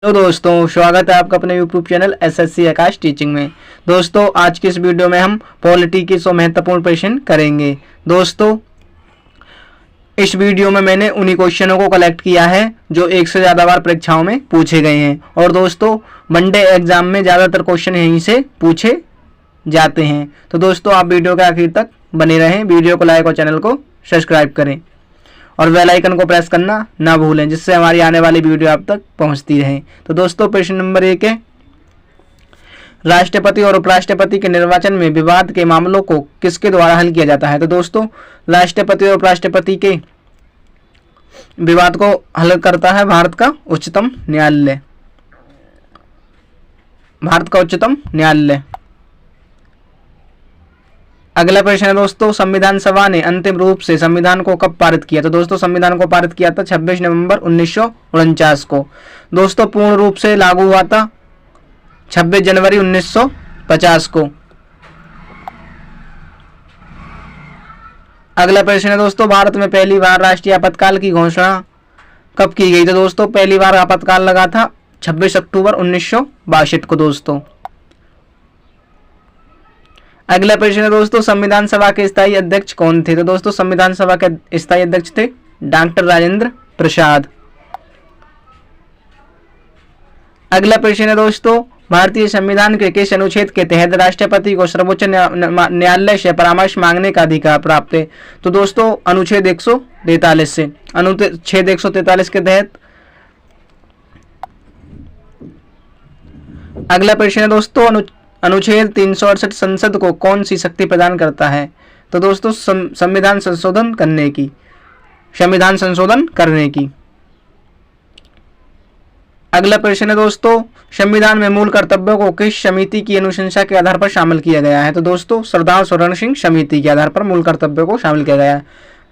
Hello दोस्तों, स्वागत है आपका अपने यूट्यूब चैनल एसएससी आकाश टीचिंग में। दोस्तों, आज की इस वीडियो में हम पॉलिटी के 100 महत्वपूर्ण प्रश्न करेंगे। दोस्तों, इस वीडियो में मैंने उन्हीं क्वेश्चनों को कलेक्ट किया है जो एक से ज़्यादा बार परीक्षाओं में पूछे गए हैं। और दोस्तों, वनडे एग्जाम में ज़्यादातर क्वेश्चन यहीं से पूछे जाते हैं। तो दोस्तों, आप वीडियो के आखिर तक बने रहें, वीडियो को लाइक और चैनल को सब्सक्राइब करें और बेल आइकन को प्रेस करना ना भूलें, जिससे हमारी आने वाली वीडियो आप तक पहुंचती रहे। तो दोस्तों, प्रश्न नंबर 1 है, राष्ट्रपति और उपराष्ट्रपति के निर्वाचन में विवाद के मामलों को किसके द्वारा हल किया जाता है। तो दोस्तों, राष्ट्रपति और उपराष्ट्रपति के विवाद को हल करता है भारत का उच्चतम न्यायालय। भारत का उच्चतम न्यायालय। अगला प्रश्न है दोस्तों, संविधान सभा ने अंतिम रूप से संविधान को कब पारित किया। तो दोस्तों, संविधान को पारित किया था 26 नवंबर 1949 को। दोस्तों, पूर्ण रूप से लागू हुआ था 26 जनवरी 1950 को। अगला प्रश्न है दोस्तों, भारत में पहली बार राष्ट्रीय आपातकाल की घोषणा कब की गई। तो दोस्तों, पहली बार आपातकाल लगा था 26 अक्टूबर 1962 को। दोस्तों, अगला प्रश्न है दोस्तों, संविधान सभा के स्थायी अध्यक्ष कौन थे। तो दोस्तों, संविधान सभा के स्थायी अध्यक्ष थे डॉक्टर राजेंद्र प्रसाद। अगला प्रश्न है दोस्तों, भारतीय संविधान के किस अनुच्छेद के तहत राष्ट्रपति को सर्वोच्च न्यायालय से परामर्श मांगने का अधिकार प्राप्त है। तो दोस्तों, अनुच्छेद 143 से, अनुच्छेद 143 के तहत। अगला प्रश्न है दोस्तों, अनुच्छेद 368 संसद को कौन सी शक्ति प्रदान करता है। तो दोस्तों, संविधान संशोधन करने की। अगला प्रश्न है दोस्तों, संविधान में मूल कर्तव्यों को किस समिति की अनुशंसा के आधार पर शामिल किया गया है। तो दोस्तों, सरदार स्वर्ण सिंह समिति के आधार पर मूल कर्तव्यों को शामिल किया गया है।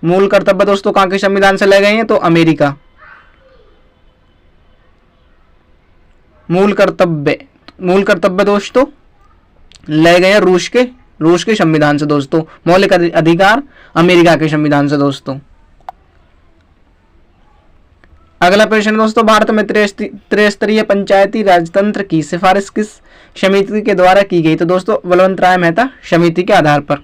मूल कर्तव्य दोस्तों कहाँ के संविधान से ले गए हैं। तो अमेरिका। मूल कर्तव्य दोस्तों ले गए रूस के संविधान से। दोस्तों, मौलिक अधिकार अमेरिका के संविधान से। दोस्तों, अगला प्रश्न दोस्तों, भारत में त्रिस्तरीय पंचायती राजतंत्र की सिफारिश किस समिति के द्वारा की गई। तो दोस्तों, बलवंत राय मेहता समिति के आधार पर।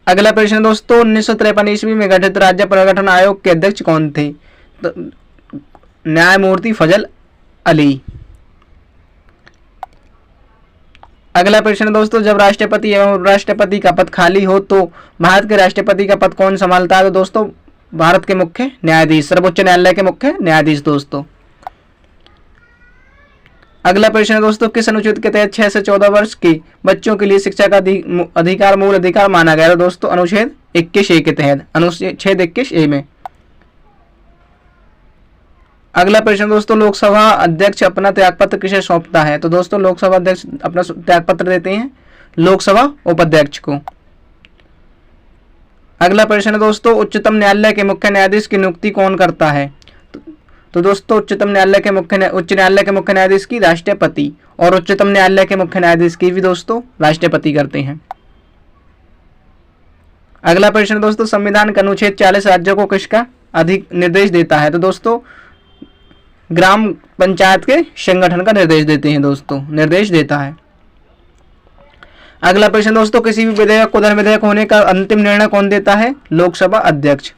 अगला प्रश्न दोस्तों, 1953 ईस्वी में गठित राज्य पुनर्गठन आयोग के अध्यक्ष कौन थे। तो न्यायमूर्ति फजल अली। अगला प्रश्न दोस्तों, जब राष्ट्रपति एवं उपराष्ट्रपति का पद खाली हो तो भारत के राष्ट्रपति का पद कौन संभालता है। तो दोस्तों, भारत के मुख्य न्यायाधीश, सर्वोच्च न्यायालय के मुख्य न्यायाधीश। दोस्तों, अगला प्रश्न दोस्तों, किस अनुच्छेद के तहत 6 से 14 वर्ष के बच्चों के लिए शिक्षा का अधिकार मूल अधिकार माना गया। दोस्तों, अनुच्छेद 21A के तहत, अनुच्छेद 21A में। अगला प्रश्न दोस्तों, लोकसभा अध्यक्ष अपना त्यागपत्र किसे सौंपता है। तो दोस्तों, लोकसभा अध्यक्ष अपना त्यागपत्र देते हैं लोकसभा उपाध्यक्ष को। अगला प्रश्न दोस्तों, उच्चतम न्यायालय के मुख्य न्यायाधीश की नियुक्ति कौन करता है। तो दोस्तों, उच्च न्यायालय के मुख्य न्यायाधीश की राष्ट्रपति और उच्चतम न्यायालय के मुख्य न्यायाधीश की भी दोस्तों राष्ट्रपति करते हैं। अगला प्रश्न दोस्तों, संविधान का अनुच्छेद 40 राज्यों को किसका अधिक निर्देश देता है। तो दोस्तों, ग्राम पंचायत के संगठन का निर्देश देता है। अगला प्रश्न दोस्तों, किसी भी विधेयक को धन विधेयक होने का अंतिम निर्णय कौन देता है। लोकसभा अध्यक्ष।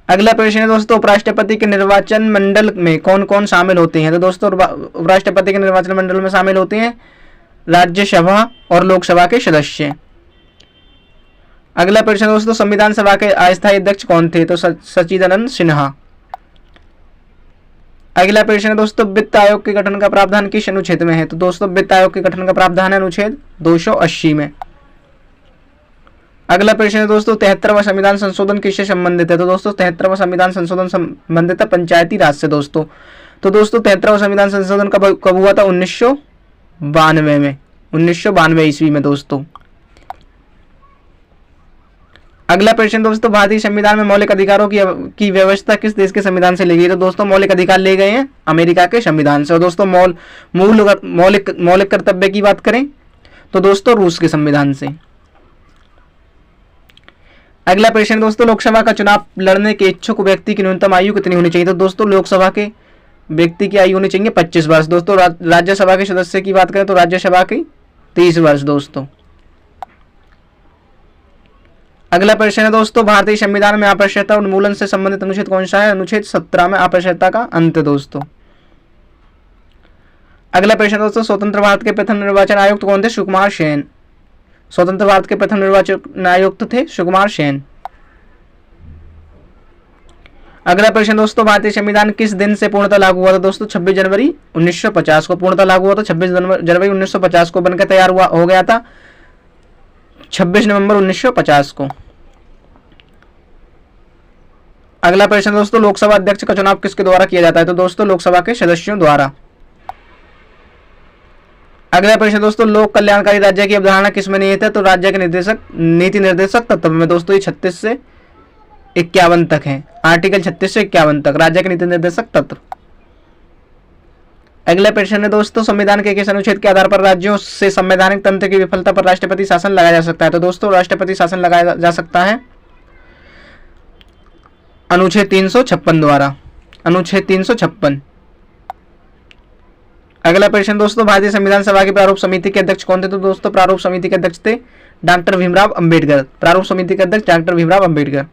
अगला प्रश्न है दोस्तों, उपराष्ट्रपति के निर्वाचन मंडल में कौन कौन शामिल होते हैं। तो दोस्तों, उपराष्ट्रपति के निर्वाचन मंडल में शामिल होते हैं राज्यसभा और लोकसभा के सदस्य। अगला प्रश्न दोस्तों, संविधान सभा के अस्थायी अध्यक्ष कौन थे। तो सच्चिदानंद सिन्हा। अगला प्रश्न दोस्तों, वित्त आयोग के गठन का प्रावधान किस अनुच्छेद में है। तो दोस्तों, वित्त आयोग के गठन का प्रावधान है अनुच्छेद 280 में। अगला प्रश्न है दोस्तों, 73वां संविधान संशोधन किससे संबंधित है। तो दोस्तों, 73वां संविधान संशोधन संबंधित है पंचायती राज से। दोस्तों, तो दोस्तों 73वां संविधान संशोधन कब हुआ था। 1992 में, 1992 ईस्वी में। दोस्तों, अगला प्रश्न दोस्तों, भारतीय संविधान में मौलिक अधिकारों की व्यवस्था किस देश के संविधान से ली गई। तो दोस्तों, मौलिक अधिकार ले गए हैं अमेरिका के संविधान से। और दोस्तों, मौलिक कर्तव्य की बात करें तो दोस्तों रूस के संविधान से। अगला प्रश्न दोस्तों, लोकसभा का चुनाव लड़ने के इच्छुक व्यक्ति की न्यूनतम आयु कितनी होनी चाहिए? तो दोस्तों लोकसभा के व्यक्ति की आयु होनी चाहिए 25 वर्ष। दोस्तों राज्यसभा के सदस्य की बात करें तो राज्यसभा की 30 वर्ष दोस्तों। अगला प्रश्न है दोस्तों, भारतीय संविधान में अस्पृश्यता उन्मूलन से संबंधित अनुच्छेद कौन सा है? अनुच्छेद 17 में अस्पृश्यता का अंत दोस्तों। अगला प्रश्न दोस्तों, स्वतंत्र भारत के प्रथम निर्वाचन आयुक्त कौन थे? सुकुमार सेन। स्वतंत्र भारत के प्रथम निर्वाचन आयुक्त थे सुकुमार सेन। अगला प्रश्न दोस्तों, भारतीय संविधान किस दिन से पूर्णतः लागू हुआ था? दोस्तों 26 जनवरी 1950 को पूर्णतः लागू हुआ था। 26 जनवरी 1950 को बनकर तैयार हुआ हो गया था 26 नवंबर 1950 को। अगला प्रश्न दोस्तों, लोकसभा अध्यक्ष का चुनाव किसके द्वारा किया जाता है? तो दोस्तों लोकसभा के सदस्यों द्वारा। अगला प्रश्न दोस्तों, लोक कल्याणकारी राज्य की अवधारणा किसमें निहित है? तो राज्य के नीति निर्देशक तत्व में दोस्तों। ये 36 से 51 तक है। आर्टिकल 36 से 51 तक राज्य के नीति निर्देशक तत्व। अगला प्रश्न है दोस्तों, संविधान के किस अनुच्छेद के आधार पर राज्यों से संवैधानिक तंत्र की विफलता पर राष्ट्रपति शासन लगाया जा सकता है? तो दोस्तों राष्ट्रपति शासन लगाया जा सकता है अनुच्छेद 356 द्वारा। अनुच्छेद 356। अगला प्रश्न दोस्तों, भारतीय संविधान सभा की प्रारूप समिति के अध्यक्ष कौन थे? तो दोस्तों प्रारूप समिति के अध्यक्ष थे डॉक्टर भीमराव अंबेडकर। प्रारूप समिति के अध्यक्ष डॉक्टर भीमराव अंबेडकर।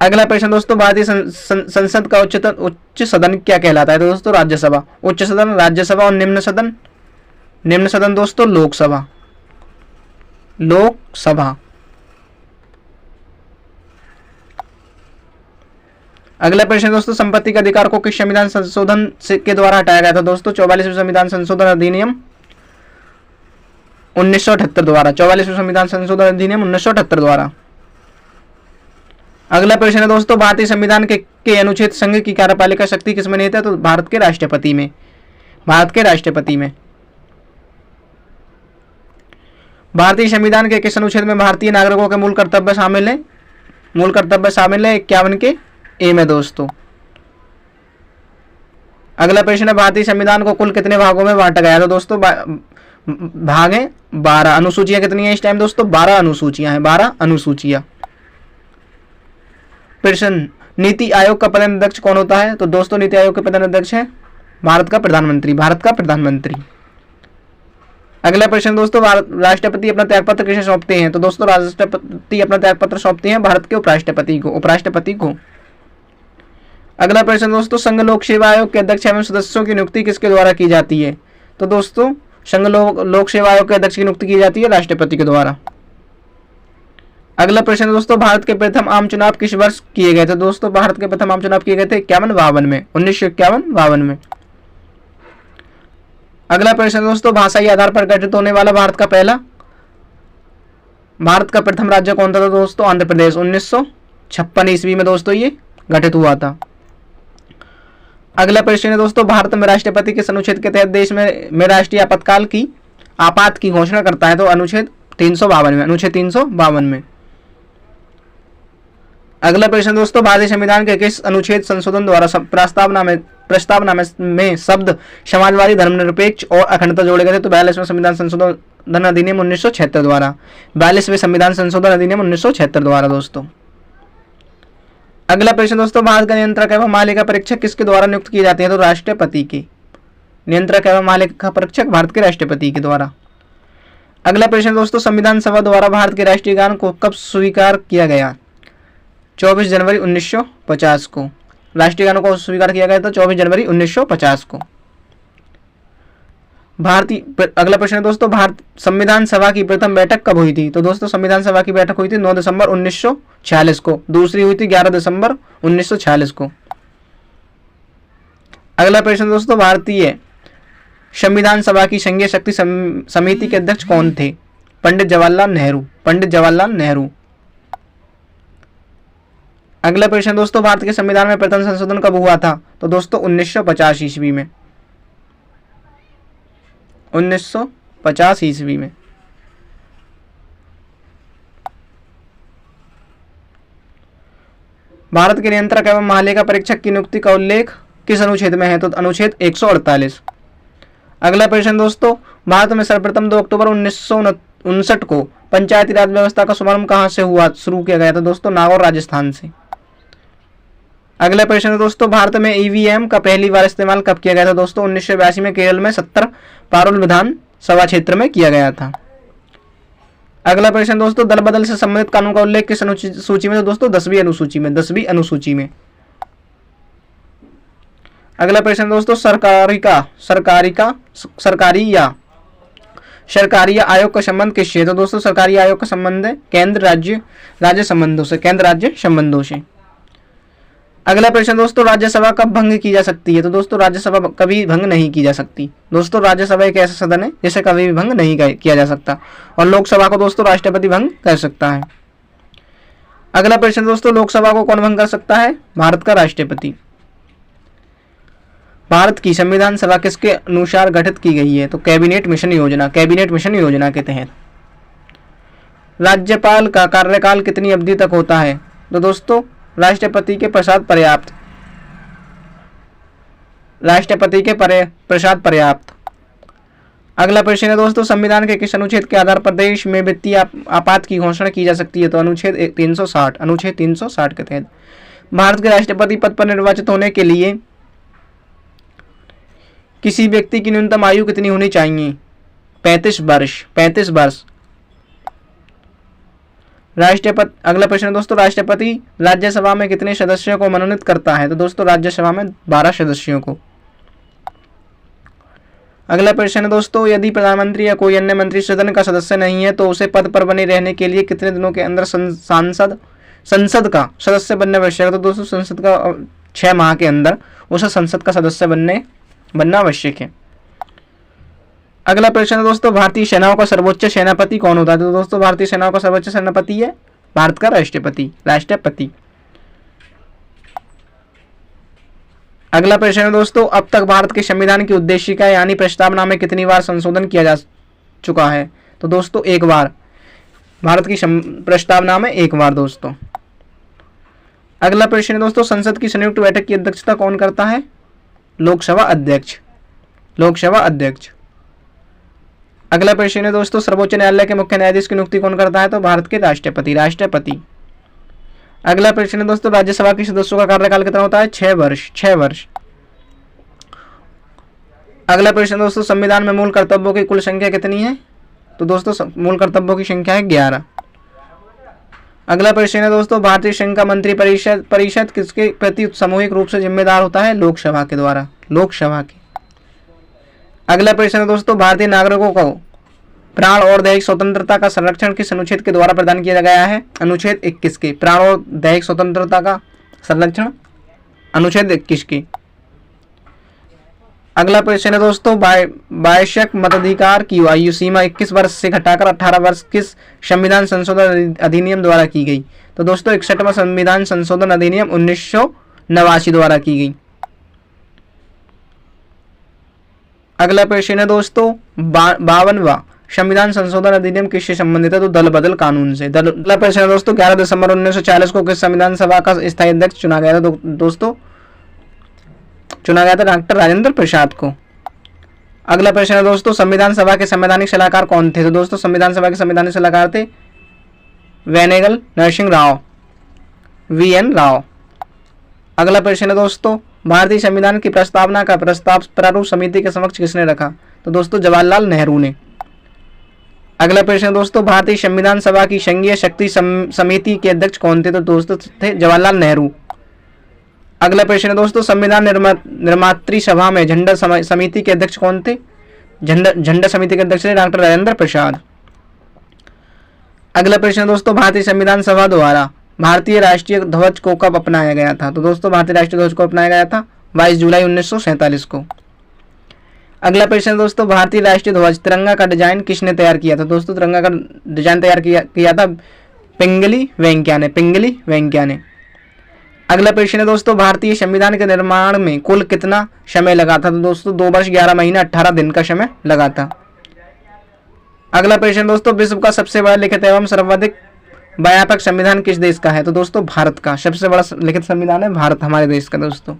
अगला प्रश्न दोस्तों, भारतीय संसद का उच्च सदन क्या कहलाता है? तो दोस्तों राज्यसभा। उच्च सदन राज्यसभा और निम्न सदन? निम्न सदन दोस्तों लोकसभा। लोकसभा। अगला प्रश्न दोस्तों, संपत्ति के अधिकार को किस संविधान संशोधन के द्वारा हटाया गया था? दोस्तों 44वें संविधान संशोधन अधिनियम 1978 द्वारा। 44वें संविधान संशोधन अधिनियम 1978 द्वारा। अगला प्रश्न है दोस्तों, भारतीय संविधान के अनुच्छेद संघ की कार्यपालिका शक्ति किसमें निहित है? तो भारत के राष्ट्रपति में। भारत के राष्ट्रपति में। भारतीय संविधान के किस अनुच्छेद में भारतीय नागरिकों के मूल कर्तव्य शामिल है? मूल कर्तव्य शामिल है 51 के ए में दोस्तों। अगला प्रश्न है, भारतीय संविधान को कुल कितने भागों में बांटा गया? तो दोस्तों भाग है 12। अनुसूचियां कितनी है इस टाइम दोस्तों? 12 अनुसूचियां हैं। 12 अनुसूचियां। प्रश्न, नीति आयोग का प्रधान अध्यक्ष कौन होता है? तो दोस्तों नीति आयोग के प्रधान अध्यक्ष है भारत का प्रधानमंत्री। भारत का प्रधानमंत्री। अगला प्रश्न दोस्तों, राष्ट्रपति अपना त्यागपत्र किसे सौंपते हैं? तो दोस्तों राष्ट्रपति अपना त्यागपत्र सौंपते हैं भारत के उपराष्ट्रपति को। उपराष्ट्रपति को। अगला प्रश्न दोस्तों, संघ लोक सेवा आयोग के अध्यक्ष एवं सदस्यों की नियुक्ति किसके द्वारा की जाती है? तो दोस्तों संघ लोक सेवा आयोग के अध्यक्ष की नियुक्ति की जाती है राष्ट्रपति के द्वारा। अगला प्रश्न दोस्तों, भारत के प्रथम आम चुनाव किस वर्ष किए गए थे? दोस्तों भारत के प्रथम आम चुनाव किए गए थे 51-52 में। 1951-52 में। अगला प्रश्न दोस्तों, भाषाई आधार पर गठित होने वाला भारत का प्रथम राज्य कौन था? दोस्तों आंध्र प्रदेश। 1956 ईस्वी में दोस्तों ये गठित हुआ था। अगला प्रश्न है दोस्तों, भारत में राष्ट्रपति किस अनुच्छेद के तहत देश में राष्ट्रीय आपात की घोषणा करता है? तो अनुच्छेद 352 में। अनुच्छेद 352 में। अगला प्रश्न दोस्तों, भारतीय संविधान के किस अनुच्छेद संशोधन द्वारा प्रस्तावना में शब्द समाजवादी, धर्मनिरपेक्ष और अखंडता जोड़े गए थे? तो 42वें संविधान संशोधन अधिनियम 1976 द्वारा। 42वें संविधान संशोधन अधिनियम 1976 द्वारा दोस्तों। अगला प्रश्न दोस्तों, भारत का नियंत्रक एवं महालेखा परीक्षक किसके द्वारा नियुक्त किए जाते हैं? तो राष्ट्रपति के। नियंत्रक एवं महालेखा परीक्षक भारत के राष्ट्रपति के द्वारा। अगला प्रश्न दोस्तों, संविधान सभा द्वारा भारत के राष्ट्रीय गान को कब स्वीकार किया गया? 24 जनवरी 1950 को। राष्ट्रीय गानों को स्वीकार किया गया था 24 जनवरी 1950 को। अगला प्रश्न दोस्तों, भारत संविधान सभा की प्रथम बैठक कब हुई थी? तो दोस्तों संविधान सभा की बैठक हुई थी 9 दिसंबर 1946 को। दूसरी हुई थी 11 दिसंबर 1946 को। अगला प्रश्न दोस्तों, भारतीय संविधान सभा की संघीय शक्ति समिति के अध्यक्ष कौन थे? पंडित जवाहरलाल नेहरू। पंडित जवाहरलाल नेहरू। अगला प्रश्न दोस्तों, भारत के संविधान में प्रथम संशोधन कब हुआ था? तो दोस्तों 1950 ईस्वी में। 1950 ईस्वी में। भारत के नियंत्रक एवं महालेखा परीक्षक की नियुक्ति का उल्लेख किस अनुच्छेद में है? तो अनुच्छेद 148। अगला प्रश्न दोस्तों, भारत में सर्वप्रथम 2 अक्टूबर 1959 को पंचायती राज व्यवस्था का शुभारंभ कहाँ से हुआ, शुरू किया गया था दोस्तों, नागौर राजस्थान से। अगला प्रश्न है दोस्तों, भारत में ईवीएम का पहली बार इस्तेमाल कब किया गया था दोस्तों, 1982 में केरल में 70 पारुल विधानसभा क्षेत्र में किया गया था। अगला प्रश्न दोस्तों, दल बदल से संबंधित कानून का उल्लेख किस सूची में, तो दोस्तों 10वीं अनुसूची में, 10वीं अनुसूची में। अगला प्रश्न दोस्तों, सरकारी या आयोग का संबंध किससे है, तो दोस्तों सरकारी आयोग का संबंध है केंद्र राज्य संबंधों से, केंद्र राज्य संबंधों से। अगला प्रश्न दोस्तों, राज्यसभा कब भंग की जा सकती है, तो दोस्तों राज्यसभा कभी भंग नहीं की जा सकती। दोस्तों राज्यसभा एक ऐसा सदन है जिसे कभी भी भंग नहीं किया जा सकता, और लोकसभा को दोस्तों राष्ट्रपति भंग कर सकता है। अगला प्रश्न दोस्तों, लोकसभा को कौन भंग कर सकता है, भारत का राष्ट्रपति। भारत की संविधान सभा किसके अनुसार गठित की गई है, तो कैबिनेट मिशन योजना के तहत। राज्यपाल का कार्यकाल कितनी अवधि तक होता है, तो दोस्तों राष्ट्रपति के प्रसाद पर्याप्त। अगला प्रश्न है दोस्तों, संविधान के किस अनुच्छेद के आधार पर देश में वित्तीय आपात की घोषणा की जा सकती है, तो अनुच्छेद 360 के तहत। भारत के राष्ट्रपति पद पर निर्वाचित होने के लिए किसी व्यक्ति की न्यूनतम आयु कितनी होनी चाहिए, 35 वर्ष। अगला प्रश्न दोस्तों, राष्ट्रपति राज्यसभा में कितने सदस्यों को मनोनीत करता है, तो दोस्तों राज्यसभा में 12 सदस्यों को। अगला प्रश्न है दोस्तों, यदि प्रधानमंत्री या कोई अन्य मंत्री सदन का सदस्य नहीं है तो उसे पद पर बने रहने के लिए कितने दिनों के अंदर संसद का सदस्य बनना आवश्यक है, तो दोस्तों संसद का 6 माह के अंदर उसे संसद का सदस्य बनना आवश्यक है। अगला प्रश्न है दोस्तों, भारतीय सेनाओं का सर्वोच्च सेनापति कौन होता है, तो दोस्तों भारतीय सेनाओं का सर्वोच्च सेनापति है भारत का राष्ट्रपति। अगला प्रश्न है दोस्तों, अब तक भारत के संविधान की उद्देशिका यानी प्रस्तावना में कितनी बार संशोधन किया जा चुका है, तो दोस्तों 1 बार। भारत की प्रस्तावना में 1 बार दोस्तों। अगला प्रश्न है दोस्तों, संसद की संयुक्त बैठक की अध्यक्षता कौन करता है, लोकसभा अध्यक्ष। अगला प्रश्न है दोस्तों, सर्वोच्च न्यायालय के मुख्य न्यायाधीश की नियुक्ति कौन करता है, तो भारत के राष्ट्रपति। अगला प्रश्न है दोस्तों, राज्यसभा के सदस्यों का कार्यकाल कितना होता है, 6 वर्ष। अगला प्रश्न दोस्तों, संविधान में मूल कर्तव्यों की कुल संख्या कितनी है, तो दोस्तों मूल कर्तव्यों की संख्या है 11। अगला प्रश्न है दोस्तों, भारतीय संघ का मंत्री परिषद किसके प्रति सामूहिक रूप से जिम्मेदार होता है, लोकसभा के। अगला प्रश्न है दोस्तों, भारतीय नागरिकों को प्राण और दैहिक स्वतंत्रता का संरक्षण किस अनुच्छेद के द्वारा प्रदान किया गया है, अनुच्छेद 21 के। प्राण और दैहिक स्वतंत्रता का संरक्षण अनुच्छेद 21 के। अगला प्रश्न है दोस्तों, वयस्क मताधिकार की आयु सीमा 21 वर्ष से घटाकर 18 वर्ष किस संविधान संशोधन अधिनियम द्वारा की गई, तो दोस्तों 61वां संविधान संशोधन अधिनियम 1989 द्वारा की गई। अगला प्रश्न है दोस्तों, 52वां संविधान संशोधन अधिनियम किससे संबंधित है, तो दल बदल कानून से। अगला प्रश्न है दोस्तों, 11 दिसंबर 1940 को किस संविधान सभा का स्थायी अध्यक्ष चुना गया था, दोस्तों चुना गया था डॉक्टर राजेंद्र प्रसाद को। अगला प्रश्न है दोस्तों, संविधान सभा के संवैधानिक सलाहकार कौन थे, तो दोस्तों संविधान सभा के संवैधानिक सलाहकार थे वेनेगल नरसिंह राव, VN राव। अगला प्रश्न है दोस्तों, भारतीय संविधान की प्रस्तावना का प्रस्ताव प्रारूप समिति के समक्ष किसने रखा, तो दोस्तों जवाहरलाल नेहरू ने। अगला प्रश्न है दोस्तों, भारतीय संविधान सभा की संघीय शक्ति समिति के अध्यक्ष कौन थे, तो दोस्तों थे जवाहरलाल नेहरू। अगला प्रश्न है दोस्तों, संविधान निर्मात्री सभा में झंडा समिति के अध्यक्ष कौन थे, झंडा समिति के अध्यक्ष थे डॉक्टर राजेंद्र प्रसाद। अगला प्रश्न है दोस्तों, भारतीय संविधान सभा द्वारा भारतीय राष्ट्रीय ध्वज को कब अपनाया गया था, तो दोस्तों भारतीय राष्ट्रीय ध्वज को अपनाया गया था 22 जुलाई 1947 को। अगला प्रश्न है दोस्तों, भारतीय राष्ट्रीय ध्वज तिरंगा का डिजाइन किसने तैयार किया था, दोस्तों तिरंगा का डिजाइन तैयार किया था पिंगली वेंकैया ने। अगला प्रश्न है दोस्तों, भारतीय संविधान के निर्माण में कुल कितना समय लगा था, तो दोस्तों 2 वर्ष 11 महीना 18 दिन का समय लगा था। अगला प्रश्न दोस्तों, विश्व का सबसे बड़ा लिखित एवं सर्वाधिक व्यापक संविधान किस देश का है, तो दोस्तों भारत का। सबसे बड़ा लिखित संविधान है भारत, हमारे देश का दोस्तों।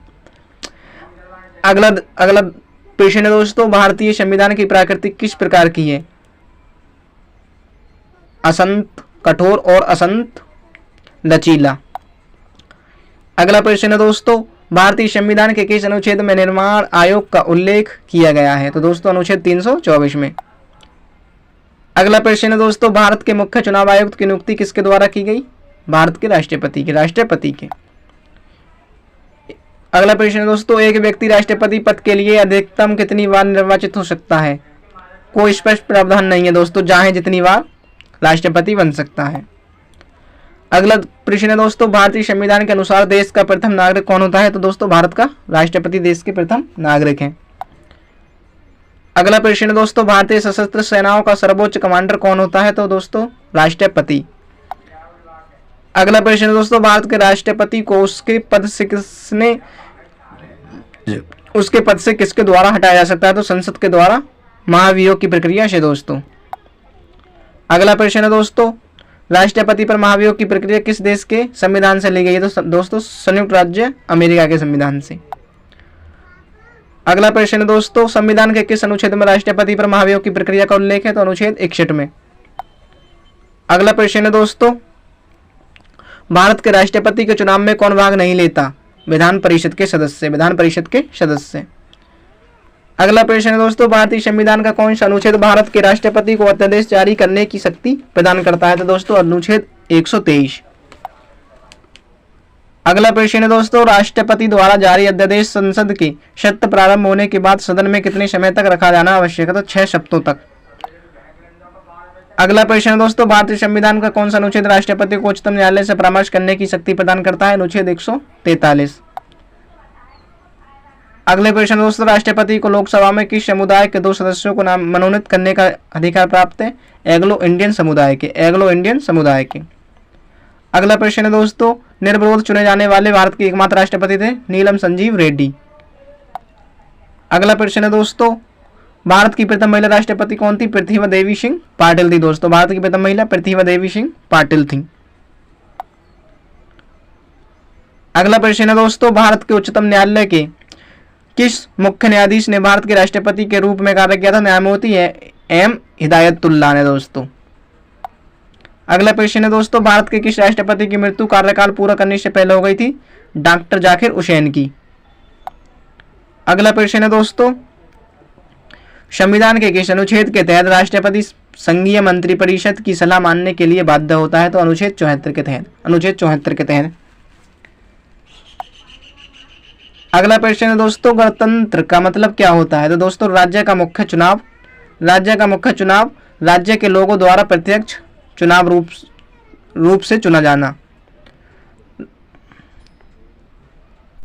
अगला प्रश्न है दोस्तों, भारतीय संविधान की प्रकृति किस प्रकार की है, असंत कठोर और असंत लचीला। अगला प्रश्न है दोस्तों, भारतीय संविधान के किस अनुच्छेद में निर्माण आयोग का उल्लेख किया गया है? तो दोस्तों अनुच्छेद 324 में। अगला प्रश्न है दोस्तों, भारत के मुख्य चुनाव आयुक्त की नियुक्ति किसके द्वारा की गई? भारत के राष्ट्रपति के। अगला प्रश्न है दोस्तों, एक व्यक्ति राष्ट्रपति पद के लिए अधिकतम कितनी बार निर्वाचित हो सकता है? कोई स्पष्ट प्रावधान नहीं है दोस्तों, चाहे जितनी बार राष्ट्रपति बन सकता है। अगला प्रश्न है दोस्तों, भारतीय संविधान के अनुसार देश का प्रथम नागरिक कौन होता है? तो दोस्तों भारत का राष्ट्रपति देश के प्रथम नागरिक हैं। अगला प्रश्न है दोस्तों, भारतीय सशस्त्र सेनाओं का सर्वोच्च कमांडर कौन होता है? तो दोस्तों राष्ट्रपति। अगला प्रश्न है दोस्तों, भारत के राष्ट्रपति को उसके पद से किसके द्वारा हटाया जा सकता है? तो संसद के द्वारा, महाभियोग की प्रक्रिया से दोस्तों। अगला प्रश्न है दोस्तों, राष्ट्रपति पर महाभियोग की प्रक्रिया किस देश के संविधान से ली गई है? तो दोस्तों संयुक्त राज्य अमेरिका के संविधान से। अगला प्रश्न है दोस्तों, संविधान के किस अनुच्छेद में राष्ट्रपति पर महाभियोग की प्रक्रिया का उल्लेख है? तो अनुच्छेद 61 में। अगला प्रश्न है दोस्तों, भारत के राष्ट्रपति के चुनाव में कौन भाग नहीं लेता? विधान परिषद के सदस्य। अगला प्रश्न है दोस्तों, भारतीय संविधान का कौन सा अनुच्छेद भारत के राष्ट्रपति को अध्यादेश जारी करने की शक्ति प्रदान करता है? तो दोस्तों अनुच्छेद 123। अगला प्रश्न है दोस्तों, राष्ट्रपति द्वारा जारी अध्यादेश संसद के सत्र प्रारंभ होने के बाद सदन में कितने समय तक रखा जाना आवश्यक है? तो 6 सप्ताहों तक। अगला प्रश्न है दोस्तों, भारतीय संविधान का कौन सा अनुच्छेद राष्ट्रपति को उच्चतम न्यायालय से परामर्श करने की शक्ति प्रदान करता है? अनुच्छेद 143। अगले प्रश्न दोस्तों, राष्ट्रपति को लोकसभा में किस समुदाय के 2 सदस्यों को मनोनीत करने का अधिकार प्राप्त है? एंग्लो इंडियन समुदाय के। अगला प्रश्न है दोस्तों, निर्विरोध चुने जाने वाले भारत के एकमात्र राष्ट्रपति थे नीलम संजीव रेड्डी। अगला प्रश्न है दोस्तों, भारत की प्रथम महिला राष्ट्रपति कौन थी? प्रतिभा देवी सिंह पाटिल थी दोस्तों। भारत की प्रथम महिला प्रतिभा देवी सिंह पाटिल थी। अगला प्रश्न है दोस्तों, भारत के उच्चतम न्यायालय के किस मुख्य न्यायाधीश ने भारत के राष्ट्रपति के रूप में कार्य किया था? न्यायमूर्ति एम हिदायतुल्लाह ने दोस्तों। अगला प्रश्न है दोस्तों, भारत के किस राष्ट्रपति की मृत्यु कार्यकाल पूरा करने से पहले हो गई थी? डॉक्टर जाकिर हुसैन की। अगला प्रश्न है दोस्तों, संविधान के किस अनुच्छेद के तहत राष्ट्रपति संघीय मंत्रिपरिषद की सलाह मानने के लिए बाध्य होता है? तो अनुच्छेद 74 के तहत। अगला प्रश्न है दोस्तों, गणतंत्र का मतलब क्या होता है? तो दोस्तों राज्य का मुख्य चुनाव राज्य के लोगों द्वारा प्रत्यक्ष चुनाव रूप से चुना जाना।